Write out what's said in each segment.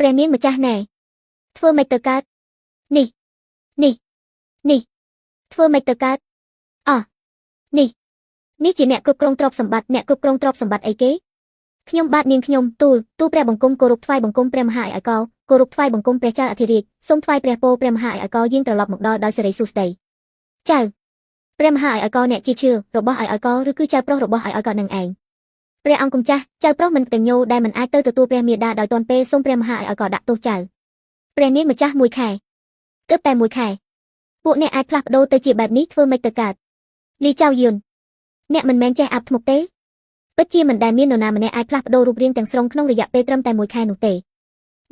ព្រះនាងម្ចាស់ណែធ្វើម៉េចទៅកើតនេះនេះធ្វើម៉េចទៅកើតនេះជាអ្នកគ្រប់គ្រងទ្រព្យសម្បត្តិអ្នកគ្រប់គ្រងទ្រព្យសម្បត្តិអីគេខ្ញុំបាទនាងខ្ញុំទូលព្រះបង្គំគោរពថ្វាយបង្គំព្រះមហាឯកោគោរពថ្វាយបង្គំព្រះចៅអធិរាជសូមថ្វាយព្រះពរព្រះមហាឯកោយាងត្រឡប់មកដល់ដោយសេរីសួស្តីចៅព្រះមហាឯកោអ្នកជាឈឿរបស់ឯកោឬគឺចៅប្រុសរបស់ឯកោនឹងឯងព្រះអង្គម្ចាស់ចៅប្រុសមិនទាំងញោដែលមិនអាចទៅទទួលព្រះមាតាដោយទាន់ពេលសូមព្រះមហាឯកោដាក់ទោសចៅព្រះនាងម្ចាស់1 ខែទើបតែ1 ខែពួកអ្នកអាចផ្លាស់ប្ដូរទៅជាបែបនេះធ្វើម៉េចទៅកើតលីចៅយួនអ្នកមិនមែនចេះអាប់ធ្មប់ទេពិតជាមិនដែលមាននរណាម្នាក់អាចផ្លាស់ប្ដូររូបរាងទាំងស្រុងក្នុងរយៈពេលត្រឹមតែ1 ខែនោះទេ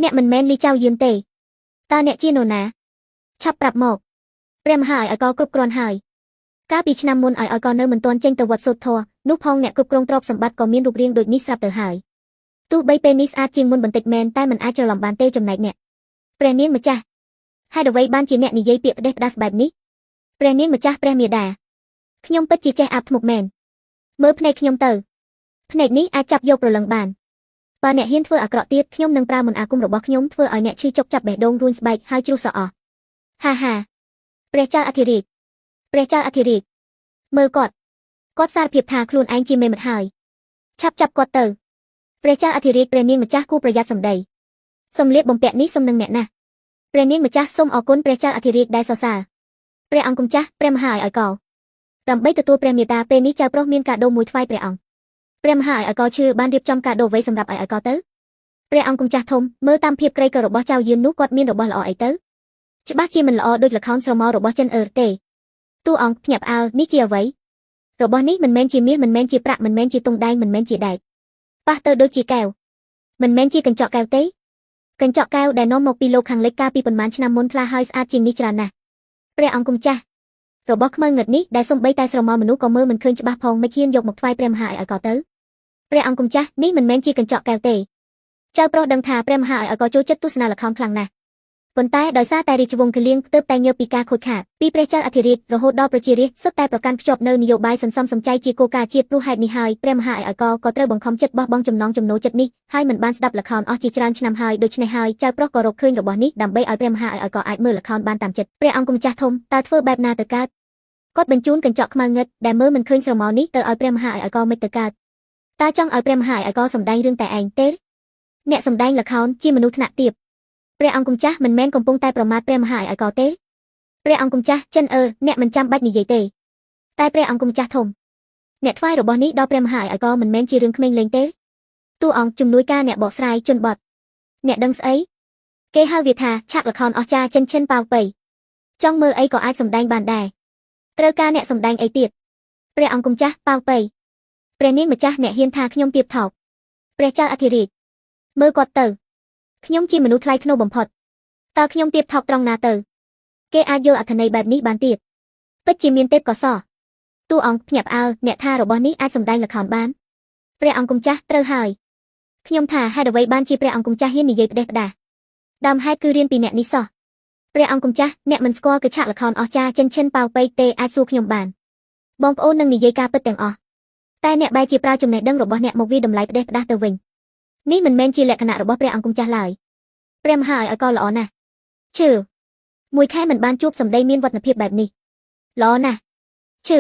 អ្នកមិនមែនលីចៅយួនទេតើអ្នកជានរណាឆាប់ប្រាប់មកព្រះមហាឯកោគ្រប់គ្រាន់ហើយកាលពីឆ្នាំមុនឯកោនៅមិនទាន់ចេញទៅវត្តសូត្រធម៌នោះផងអ្នកគ្រប់គ្រងទ្រព្យសម្បត្តិក៏មានរូបរាងដូចនេះស្រាប់ទៅហើយទោះបីពេលនេះស្អាតជាងមុនបន្តិចមែនតែមិនអាចច្រឡំបានទេចំណែកអ្នកព្រះនាងម្ចាស់ហេតុអ្វីបានជាអ្នកនិយាយពាក្យផ្ដេសផ្ដាសបែបនេះព្រះនាងម្ចាស់ព្រះមាតាខ្ញុំពិតជាចេះអាប់ធ្មប់មែនមើលភ្នែកខ្ញុំទៅភ្នែកនេះអាចចាប់យកប្រលឹងបានបើអ្នកហ៊ានធ្វើអាក្រក់ទៀតខ្ញុំនឹងប្រើមន្តអាគមរបស់ខ្ញុំធ្វើឲ្យអ្នកឈឺចុកចាប់បេះដូងរួញស្បែកហើយជ្រុះសក់អស់ហាព្រះចៅអធិរាជមើលគាត់សារភាពថាខ្លួនឯងជាមេមត់ហើយឆាប់ចាប់គាត់ទៅព្រះចៅអធិរាជព្រះនាងម្ចាស់គួរប្រយ័ត្នសម្ដីសំលៀកបំពាក់នេះសំនឹងអ្នកណាស់ព្រះនាងម្ចាស់សូមអរគុណព្រះចៅអធិរាជដែលសរសើរព្រះអង្គម្ចាស់ព្រះមហាឯកោដើម្បីទទួលព្រះមេត្តាពេលនេះចៅប្រុសមានកាដូមួយថ្វាយព្រះអង្គព្រះមហាឯកោជឿបានរៀបចំកាដូអ្វីសម្រាប់ឯកោទៅព្រះអង្គម្ចាស់ធំមើលតាមភាពក្រីក្ររបស់ចៅយឿននោះគាត់មានរបស់ល្អអីទៅច្បាស់ជាមិនល្អដូចល្ខោនស្រមោលរបស់ចិនទេតួអង្គភ្ញាក់ផ្អើលនេះជាអ្វីរបស់នេះមិនមែនជាមាសមិនមែនជាប្រាក់មិនមែនជាទង់ដែងមិនមែនជាដែកប៉ះទៅដូចជាកែវមិនមែនជាកញ្ចក់កែវទេកញ្ចក់កែវដែលនាំមកពីលោកខាងលិចកាលពីប៉ុន្មានឆ្នាំមុនខ្លះហើយស្អាតជាងនេះច្រើនណាស់ព្រះអង្គម្ចាស់របស់ខ្មៅងឹតនេះដែលសំបីតែស្រមោលមនុស្សក៏មើលមិនឃើញច្បាស់ផងមិនហ៊ានយកមកថ្វាយព្រះមហាឯកោទៅព្រះអង្គម្ចាស់នេះមិនមែនជាកញ្ចក់កែវទេចៅប្រុសដឹងថាព្រះមហាឯកោចូលចិត្តទស្សនាល្ខោនខ្លាំងណាស់ប៉ុន្តែដោយសារតែរាជវង្សគលៀងទើបតែញើបពីការខូចខាតពីព្រះចៅអធិរាជរហូតដល់ប្រជារាស្ត្រសុទ្ធតែប្រកាន់ខ្ជាប់នៅនយោបាយសន្សំសំចៃជាគោលការណ៍ជាតិព្រោះហេតុនេះហើយព្រះមហាឯកោក៏ត្រូវបង្ខំចិត្តបោះបង់ចំណងចំណូលចិត្តនេះហើយមិនបានស្ដាប់ល្ខោនអស់ជាច្រើនឆ្នាំហើយដូច្នេះហើយចៅប្រុសក៏រកឃើញរបស់នេះដើម្បីឲ្យព្រះមហាឯកោអាចមើលល្ខោនបានតាមចិត្តព្រះអង្គម្ចាស់ធំតើធ្វើបែបណាទៅកើតគាត់បញ្ជូនកញ្ចក់ខ្មៅងឹតដែលមើលមិនឃើញស្រមោលនេះទៅឲ្យព្រះមហាឯកោមិនទៅកើតតើចង់ឲ្យព្រះមហាឯកោសម្ដែងរឿងតែឯងទេអ្នកសម្ដែងល្ខោនជាមនុស្សថ្នាក់ទាបព្រះអង្គម្ចាស់មិនមែនកំពុងតែប្រមាថព្រះមហាឯកោទេព្រះអង្គម្ចាស់ចិនអ្នកមិនចាំបាច់និយាយទេតែព្រះអង្គម្ចាស់ធំអ្នកថ្វាយរបស់នេះដល់ព្រះមហាឯកោមិនមែនជារឿងក្មេងលេងទេតួអង្គជំនួយការអ្នកបកស្រាយជនបទអ្នកដឹងស្អីគេហៅវាថាឆាកល្ខោនអស្ចារ្យចិនឈិនប៉ាវប៉ៃចង់មើលអីក៏អាចសម្ដែងបានដែរត្រូវការអ្នកសម្ដែងអីទៀតព្រះអង្គម្ចាស់ប៉ាវប៉ៃព្រះនាងម្ចាស់អ្នកហ៊ានថាខ្ញុំទៀបថោកព្រះចៅអធិរាជមើលគាត់ទៅខ្ញុំជាមនុស្សថ្លៃថ្នូរបំផុតតើខ្ញុំទៀបថោកត្រង់ណាទៅគេអាចយកអត្ថន័យបែបនេះបានទៀតពិតជាមានទេពកោសល្យតួអង្គភ្ញាក់ផ្អើលអ្នកថារបស់នេះអាចសម្ដែងល្ខោនបានព្រះអង្គម្ចាស់ត្រូវហើយខ្ញុំថាហេតុអ្វីបានជាព្រះអង្គម្ចាស់ហ៊ាននិយាយផ្ដេសផ្ដាសដើមហេតុគឺរៀនពីអ្នកនេះសោះព្រះអង្គម្ចាស់អ្នកមិនស្គាល់គឺឆាកល្ខោនអស្ចារ្យចិនឈិនប៉ាវប៉ៃទេអាចសួរខ្ញុំបានបងប្អូននឹងនិយាយការពិតទាំងអស់តែអ្នកបែរជាប្រើចំណេះដឹងរបស់អ្នកមកវាតម្លៃផ្ដេសផ្ដាសទៅវិញនេះមិនមែនជាលក្ខណៈរបស់ព្រះអង្គម្ចាស់ឡើយព្រះមហាឯកោល្អណាស់ឈឺ1 ខែមិនបានជួបសម្ដីមានវឌ្ឍនភាពបែបនេះល្អណាស់ឈឺ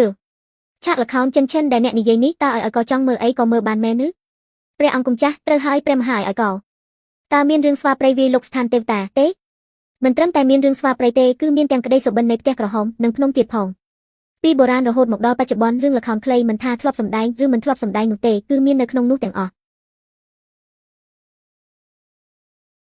ឆាកល្ខោនចិនឈិនដែលអ្នកនិយាយនេះតើឯកោចង់មើលអីក៏មើលបានមែនឬព្រះអង្គម្ចាស់ត្រូវហើយព្រះមហាឯកោតើមានរឿងស្វាព្រៃវាយលុកស្ថានទេវតាទេមិនត្រឹមតែមានរឿងស្វាព្រៃទេគឺមានទាំងក្តីសុបិននៃផ្ទះក្រហមនិងភ្នំទៀតផងពីបុរាណរហូតមកដល់បច្ចុប្បន្នរឿងល្ខោនខ្លីមិនថាធ្លាប់សម្ដែងឬមិនធ្លាប់សម្ដែងនោះទេគឺមាននៅក្នុងនោះទាំងអស់